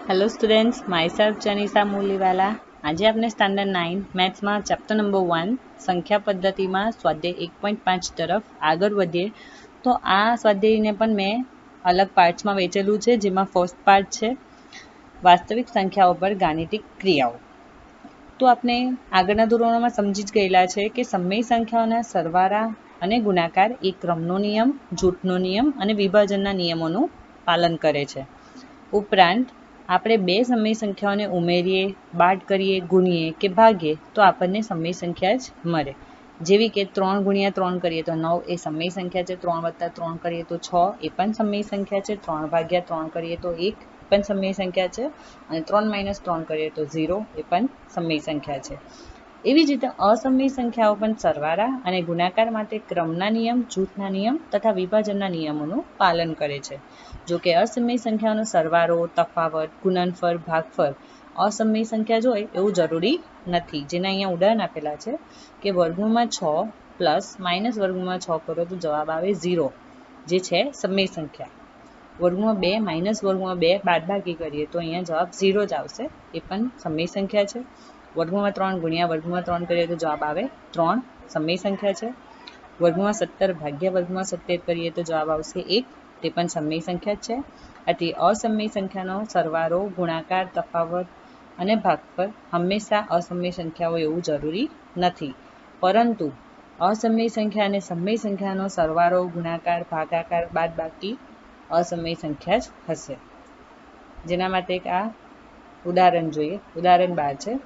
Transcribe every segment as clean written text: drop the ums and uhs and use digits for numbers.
Hello students, myself Janisa Mooliwala. આજે આપણે standard 9 મેથ્સમાં chapter number 1 સંખ્યા પદ્ધતિમાં સ્વાધ્યાય 1.5 તરફ આગળ વધીએ. તો આ સ્વાધ્યાયને પણ મેં અલગ પાર્ટ્સમાં વહેંચેલું છે, જેમાં ફર્સ્ટ પાર્ટ છે વાસ્તવિક સંખ્યાઓ પર ગાણિતિક ક્રિયાઓ. તો આપણે આગળના ધોરણોમાં સમજી જ ગયેલા છે કે સમય સંખ્યાઓના સરવાળા અને ગુણાકાર એ ક્રમનો નિયમ, જૂથનો નિયમ અને વિભાજનના નિયમોનું પાલન કરે છે. ઉપરાંત આપણે બે સમય સંખ્યાઓને ઉમેરીએ, બાદ કરીએ, ગુણીએ કે ભાગીએ તો આપણને સમય સંખ્યા જ મળે. જેવી કે 3 ગુણ્યા 3 કરીએ તો 9 એ સમય સંખ્યા છે, 3 વત્તા 3 કરીએ તો 6 એ પણ સમય સંખ્યા છે, 3 ભાગ્યા 3 કરીએ તો 1 પણ સમય સંખ્યા છે, અને 3 - 3 કરીએ તો 0 એ પણ સમય સંખ્યા છે. એવી જ રીતે અસમય સંખ્યાઓ પણ સરવાળા અને ગુણાકાર માટે ક્રમના નિયમ, જૂથના નિયમ તથા વિભાજનના નિયમોનું પાલન કરે છે. જો કે અસમય સંખ્યાઓનો સરવાળો, તફાવત, ગુણનફળ, ભાગફળ અસમય સંખ્યા જ હોય એવું જરૂરી નથી. જેના અહીંયા ઉદાહરણ આપેલા છે કે વર્ગમૂળમાં 6 પ્લસ માઇનસ વર્ગમૂળમાં 6 કરો તો જવાબ આવે 0, જે છે સમય સંખ્યા. વર્ગમૂળમાં 2 માઇનસ વર્ગમૂળમાં 2 બાદબાકી કરીએ તો અહીંયા જવાબ 0 જ આવશે, એ પણ સમય સંખ્યા છે. વર્ગમૂળમાં 3 ગુણ્યા વર્ગમૂળમાં 3 કરીએ તો જવાબ આવે 3, સમય સંખ્યા છે. વર્ગમૂળમાં 17 ભાગ્યા વર્ગમૂળમાં 17 કરીએ તો જવાબ આવશે 1, તે પણ સમય સંખ્યા જ છે. આથી અસમય સંખ્યાનો સરવાળો, ગુણાકાર, તફાવત અને ભાગફળ હંમેશા અસમય સંખ્યાઓ એવું જરૂરી નથી, પરંતુ અસમય સંખ્યા અને સમય સંખ્યાનો સરવાળો, ગુણાકાર, ભાગાકાર, બાદબાકી અસમય સંખ્યા જ હશે. જેના માટે એક આ ઉદાહરણ જોઈએ. ઉદાહરણ 12 છે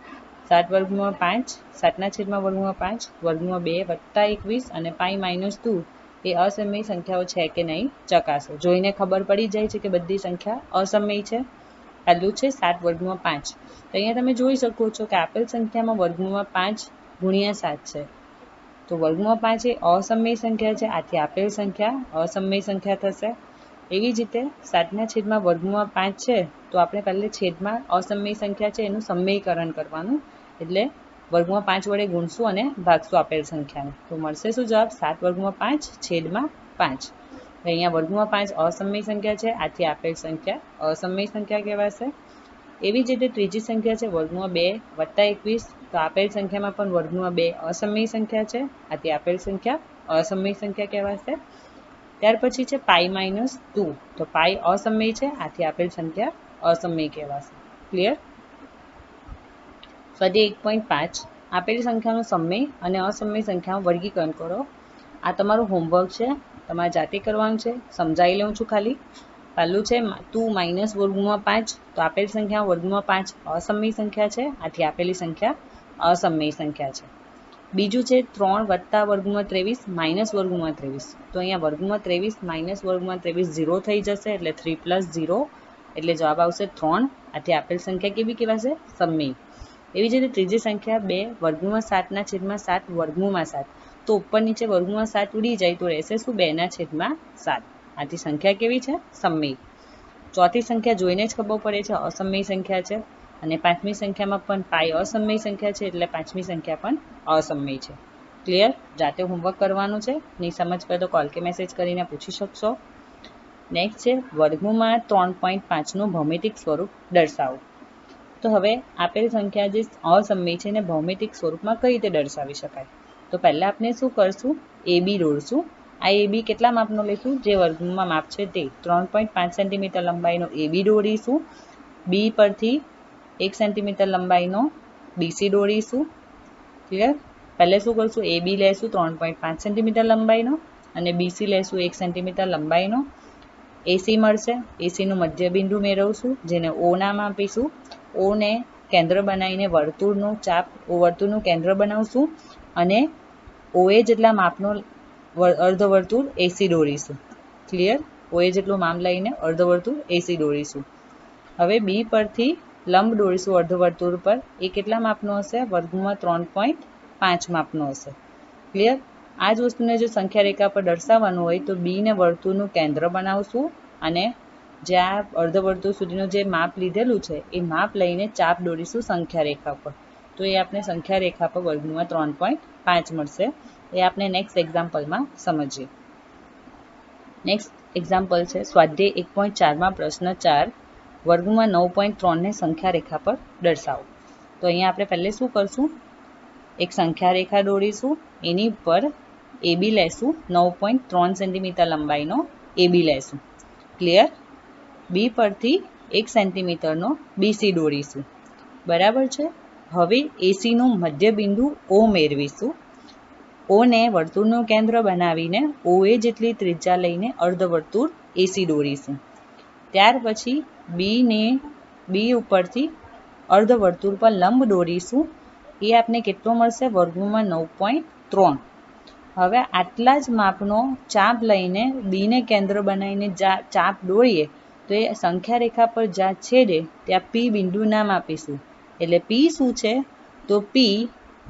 7 વર્ગમૂળમાં 5, 7 છેદમાં વર્ગમૂળમાં 5, વર્ગમૂળમાં 2 વત્તા 21 અને પાઈ માઇનસ 2 એ અસમય સંખ્યાઓ છે કે નહીં ચકાસો. જોઈને ખબર પડી જાય છે કે બધી સંખ્યા અસમય છે. પહેલું છે 7 વર્ગમૂળમાં 5. તો અહીંયા તમે જોઈ શકો છો કે આપેલ સંખ્યામાં વર્ગમૂળમાં 5 ગુણ્યા 7 છે. તો વર્ગમૂળમાં 5 એ અસમય સંખ્યા છે, આથી આપેલ સંખ્યા અસમય સંખ્યા થશે. એવી જ રીતે 7 છેદમાં વર્ગમૂળમાં 5 છે, તો આપણે પહેલે છેદમાં અસમય સંખ્યા છે એનું સમયકરણ કરવાનું, એટલે વર્ગમૂળમાં 5 વડે ગુણશું અને ભાગશું આપેલ સંખ્યાને. તો મળશે શું જવાબ? 7 વર્ગમૂળમાં 5 છેદમાં 5. અહીંયા વર્ગમૂળમાં 5 અસમય સંખ્યા છે, આથી આપેલ સંખ્યા અસમય સંખ્યા કહેવાશે. એવી જ રીતે ત્રીજી સંખ્યા છે વર્ગમૂળમાં 2 વત્તા 21, તો આપેલ સંખ્યામાં પણ વર્ગમૂળમાં 2 અસમય સંખ્યા છે, આથી આપેલ સંખ્યા અસમય સંખ્યા કહેવાશે. ત્યાર પછી છે પાઈ માઇનસ 2, તો પાઈ અસમય છે, આથી આપેલ સંખ્યા અસમય કહેવાશે. ક્લિયર? સ્વાધ્યાય 1.5 આપેલી સંખ્યાનો સમય અને અસમય સંખ્યાનું વર્ગીકરણ કરો. આ તમારું હોમવર્ક છે, તમારે જાતે કરવાનું છે. સમજાવી લઉં છું ખાલી. પહેલું છે 2 માઇનસ વર્ગમૂળમાં 5, તો આપેલી સંખ્યા વર્ગમૂળમાં 5 અસમય સંખ્યા છે, આથી આપેલી સંખ્યા અસમય સંખ્યા છે. બીજું છે 3 વત્તા વર્ગમૂળમાં 23 માઇનસ વર્ગમૂળમાં 23, તો અહીંયા વર્ગમૂળમાં 23 માઇનસ વર્ગમૂળમાં 23 0 થઈ જશે, એટલે 3 + 0 એટલે જવાબ આવશે 3, આથી આપેલ સંખ્યા કેવી કહેવાશે? સમય. એવી જ રીતે ત્રીજી સંખ્યા 2 વર્ગમૂળમાં 7 છેદમાં 7 વર્ગમૂળમાં 7, તો ઉપર નીચે વર્ગમૂળમાં 7 ઉડી જાય તો રહેશે શું? 2 છેદમાં 7, આથી સંખ્યા કેવી છે? સમય. ચોથી સંખ્યા જોઈને જ ખબર પડે છે અસમય સંખ્યા છે, અને પાંચમી સંખ્યામાં પણ પાઈ અસમય સંખ્યા છે, એટલે પાંચમી સંખ્યા પણ અસમય છે. ક્લિયર? જાતે હોમવર્ક કરવાનું છે. નહીં સમજ પડે તો કોલ કે મેસેજ કરીને પૂછી શકશો. નેક્સ્ટ છે વર્ગમૂળમાં 3.5નું ભૌમિતિક સ્વરૂપ દર્શાવો. તો હવે આપેલ સંખ્યા જે અસમય છે એને ભૌમિતિક સ્વરૂપમાં કઈ રીતે દર્શાવી શકાય? તો પહેલા આપણે શું કરશું? AB દોરશું. આ AB કેટલા માપનો લઈશું? જે વર્ગમૂળમાં માપ છે તે 3.5 સેન્ટીમીટર લંબાઈનો AB દોરીશું. B પરથી 1 સેન્ટીમીટર લંબાઈનો BC દોરીશું. ક્લિયર? પહેલે શું કરશું? AB લેશું 3.5 સેન્ટીમીટર લંબાઈનો અને BC લેશું 1 સેન્ટીમીટર લંબાઈનો. AC મળશે. AC નું મધ્યબિંદુ મેળવશું, જેને O નામ આપીશું. O ને કેન્દ્ર બનાવીને વર્તુળનું કેન્દ્ર બનાવશું અને OA જેટલા માપનો અર્ધવર્તુળ AC દોરીશું. ક્લિયર? OA જેટલું માપ લઈને અર્ધવર્તુળ AC દોરીશું. હવે B પરથી લંબ દોરીશું અર્ધવર્તુળ પર. એ કેટલા માપનો હશે? વર્ગમૂળમાં 3.5 માપનો હશે. ક્લિયર? આ જ વસ્તુને જો સંખ્યા રેખા પર દર્શાવવાનું હોય તો B ને વર્તુળનું કેન્દ્ર બનાવશું અને જે આ અર્ધવર્તુળ સુધીનું જે માપ લીધેલું છે એ માપ લઈને ચાપ દોરીશું સંખ્યા રેખા પર. તો એ આપણે સંખ્યા રેખા પર વર્ગમૂળમાં 3.5 મળશે. એ આપણે નેક્સ્ટ એક્ઝામ્પલમાં સમજીએ. નેક્સ્ટ એક્ઝામ્પલ છે સ્વાધ્યાય 1.4માં પ્રશ્ન 4. વર્ગમૂળમાં 9.3ને સંખ્યા રેખા પર દર્શાવો. તો અહીંયા આપણે પહેલે શું કરશું, એક સંખ્યા રેખા દોરીશું, એની પર AB લેશું, 9.3 સેન્ટીમીટર લંબાઈનો AB લેશું. ક્લિયર? બી પરથી 1 સેન્ટીમીટરનો BC દોરીશું. બરાબર છે. હવે એસીનું મધ્ય બિંદુ O મેળવીશું. ઓને વર્તુળનું કેન્દ્ર બનાવીને OA જેટલી ત્રિજ્યા લઈને અર્ધવર્તુળ AC દોરીશું. ત્યાર પછી બી ઉપરથી અર્ધવર્તુળ પર લંબ દોરીશું. એ આપને કેટલો મળશે? વર્ગમૂળમાં 9.3. હવે આટલા જ માપનો ચાપ લઈને બીને કેન્દ્ર બનાવીને ચાપ દોરીએ તો એ સંખ્યા રેખા પર જ્યાં છેદે ત્યાં P બિંદુ નામ આપીશું. એટલે P શું છે? તો P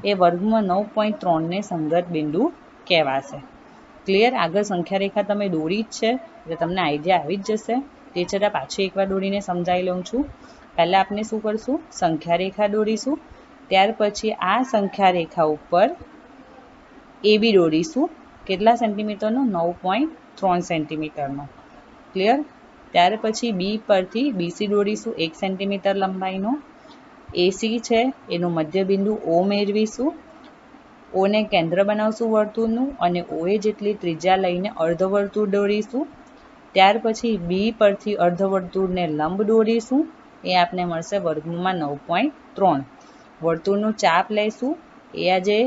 એ વર્ગમૂળમાં 9.3ને સંગત બિંદુ કહેવાશે. ક્લિયર? આગળ સંખ્યા રેખા તમે દોરી જ છે એટલે તમને આઈડિયા આવી જ જશે. તે છતાં પાછી એકવાર દોરીને સમજાવી લઉં છું. પહેલાં આપણે શું કરશું? સંખ્યા રેખા દોરીશું. ત્યાર પછી આ સંખ્યા રેખા ઉપર AB દોરીશું. કેટલા સેન્ટીમીટરનો? 9.3 સેન્ટીમીટરનો. ક્લિયર? ત્યાર પછી બી પરથી BC દોરીશું, 1 સેન્ટીમીટર લંબાઈનો. AC છે એનું મધ્ય બિંદુ O મેળવીશું. ઓને કેન્દ્ર બનાવશું વર્તુળનું અને OA જેટલી ત્રિજ્યા લઈને અર્ધવર્તુળ દોરીશું. ત્યાર પછી બી પરથી અર્ધવર્તુળને લંબ દોરીશું. એ આપને મળશે વર્ગમૂળમાં 9.3. વર્તુળનું ચાપ લઈશું. એ આ જે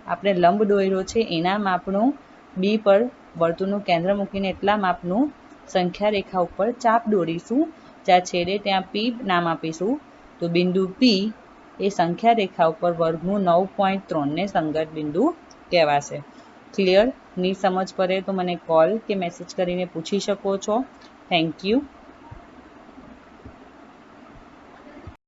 આપણે લંબ દોર્યો છે એના માપનું બી પર વર્તુળનું કેન્દ્ર મૂકીને એટલા માપનું સંખ્યા રેખા ઉપર ચાપ દોરીશું. જ્યાં છેડે ત્યાં P નામ આપીશું. તો બિંદુ P એ સંખ્યા રેખા ઉપર વર્ગમૂળ 9.3ને સંગત બિંદુ કહેવાશે. ક્લિયર? ની સમજ પડે તો મને કોલ કે મેસેજ કરીને પૂછી શકો છો. Thank you.